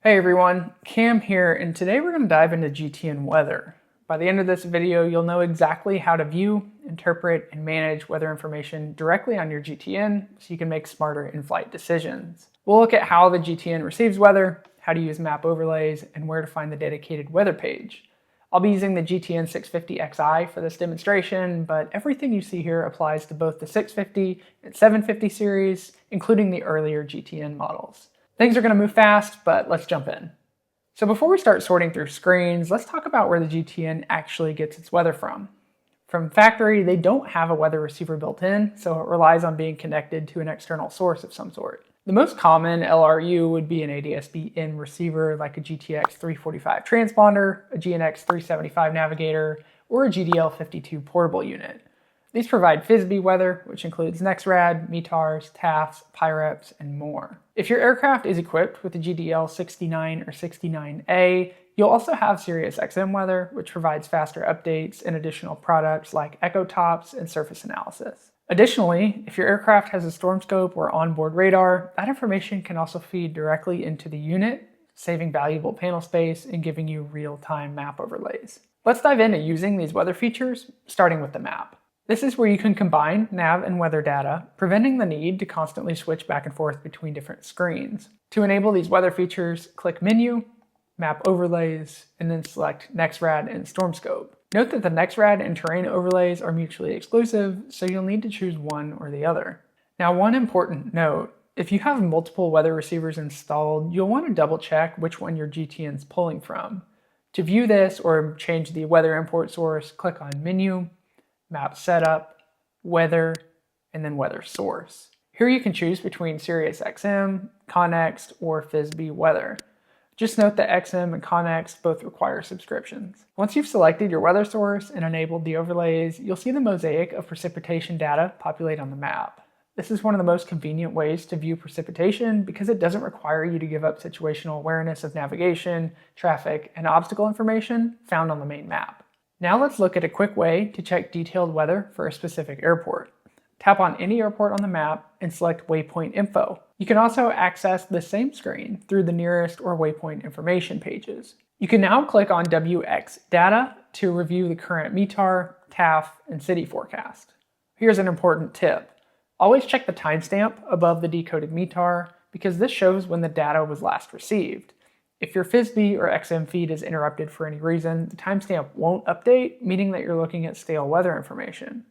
Hey everyone, Cam here, and today we're going to dive into GTN weather. By the end of this video, you'll know exactly how to view, interpret, and manage weather information directly on your GTN so you can make smarter in-flight decisions. We'll look at how the GTN receives weather, how to use map overlays, and where to find the dedicated weather page. I'll be using the GTN 650Xi for this demonstration, but everything you see here applies to both the 650 and 750 series, including the earlier GTN models. Things are going to move fast, but let's jump in. So before we start sorting through screens, let's talk about where the GTN actually gets its weather from. From factory, they don't have a weather receiver built in, so it relies on being connected to an external source of some sort. The most common LRU would be an ADS-B-in receiver like a GTX 345 transponder, a GNX 375 navigator, or a GDL52 portable unit. These provide FIS-B weather, which includes NEXRAD, METARs, TAFs, PIREPs, and more. If your aircraft is equipped with the GDL 69 or 69A, you'll also have SiriusXM weather, which provides faster updates and additional products like echo tops and surface analysis. Additionally, if your aircraft has a Stormscope or onboard radar, that information can also feed directly into the unit, saving valuable panel space and giving you real-time map overlays. Let's dive into using these weather features, starting with the map. This is where you can combine nav and weather data, preventing the need to constantly switch back and forth between different screens. To enable these weather features, click Menu, Map Overlays, and then select NEXRAD and Stormscope. Note that the NEXRAD and terrain overlays are mutually exclusive, so you'll need to choose one or the other. Now, one important note, if you have multiple weather receivers installed, you'll want to double check which one your GTN is pulling from. To view this or change the weather import source, click on Menu, Map Setup, Weather, and then Weather Source. Here you can choose between SiriusXM, Connext, or FIS-B weather. Just note that XM and Connext both require subscriptions. Once you've selected your weather source and enabled the overlays, you'll see the mosaic of precipitation data populate on the map. This is one of the most convenient ways to view precipitation because it doesn't require you to give up situational awareness of navigation, traffic, and obstacle information found on the main map. Now let's look at a quick way to check detailed weather for a specific airport. Tap on any airport on the map and select waypoint info. You can also access the same screen through the nearest or waypoint information pages. You can now click on WX data to review the current METAR, TAF, and city forecast. Here's an important tip. Always check the timestamp above the decoded METAR because this shows when the data was last received. If your FIS-B or XM feed is interrupted for any reason, the timestamp won't update, meaning that you're looking at stale weather information.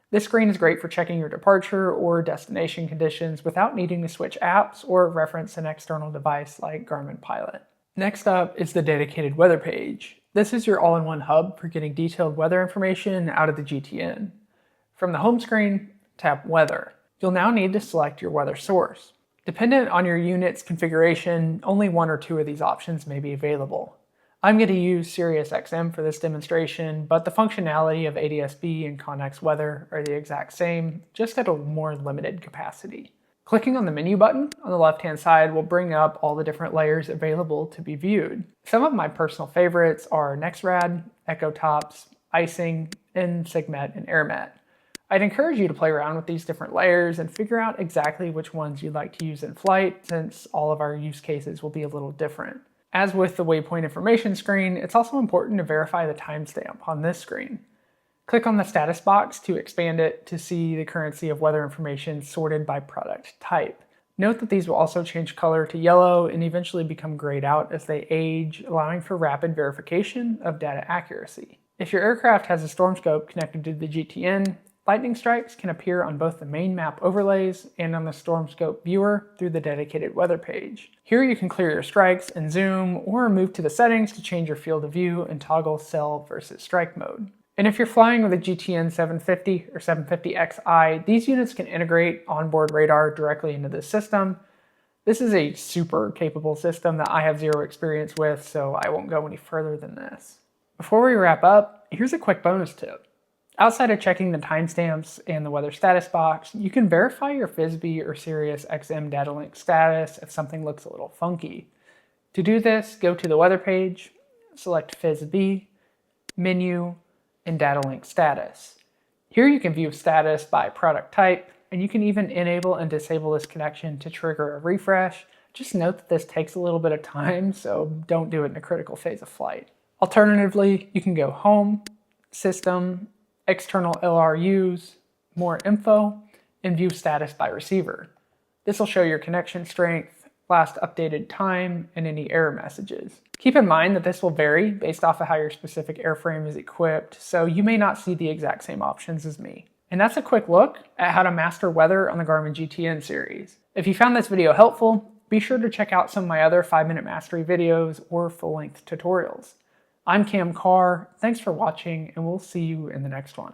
This screen is great for checking your departure or destination conditions without needing to switch apps or reference an external device like Garmin Pilot. Next up is the dedicated weather page. This is your all-in-one hub for getting detailed weather information out of the GTN. From the home screen, tap Weather. You'll now need to select your weather source. Dependent on your unit's configuration, only one or two of these options may be available. I'm going to use SiriusXM for this demonstration, but the functionality of ADS-B and Connext weather are the exact same, just at a more limited capacity. Clicking on the menu button on the left-hand side will bring up all the different layers available to be viewed. Some of my personal favorites are NEXRAD, echo tops, icing, and SIGMET and AirMet. I'd encourage you to play around with these different layers and figure out exactly which ones you'd like to use in flight, since all of our use cases will be a little different. As with the waypoint information screen, it's also important to verify the timestamp on this screen. Click on the status box to expand it to see the currency of weather information sorted by product type. Note that these will also change color to yellow and eventually become grayed out as they age, allowing for rapid verification of data accuracy. If your aircraft has a Stormscope connected to the GTN, lightning strikes can appear on both the main map overlays and on the Stormscope viewer through the dedicated weather page. Here you can clear your strikes and zoom, or move to the settings to change your field of view and toggle cell versus strike mode. And if you're flying with a GTN 750 or 750Xi, these units can integrate onboard radar directly into the system. This is a super capable system that I have zero experience with, so I won't go any further than this. Before we wrap up, here's a quick bonus tip. Outside of checking the timestamps and the weather status box, you can verify your FIS-B or SiriusXM datalink status if something looks a little funky. To do this, go to the weather page, select FIS-B, Menu, and datalink status. Here you can view status by product type, and you can even enable and disable this connection to trigger a refresh, Just note that this takes a little bit of time, so don't do it in a critical phase of flight. Alternatively, you can go Home, System, External LRUs, More Info, and View Status by Receiver. This will show your connection strength, last updated time, and any error messages. Keep in mind that this will vary based off of how your specific airframe is equipped, so you may not see the exact same options as me. And that's a quick look at how to master weather on the Garmin GTN series. If you found this video helpful, be sure to check out some of my other 5-minute mastery videos or full-length tutorials. I'm Cam Carr, thanks for watching, and we'll see you in the next one.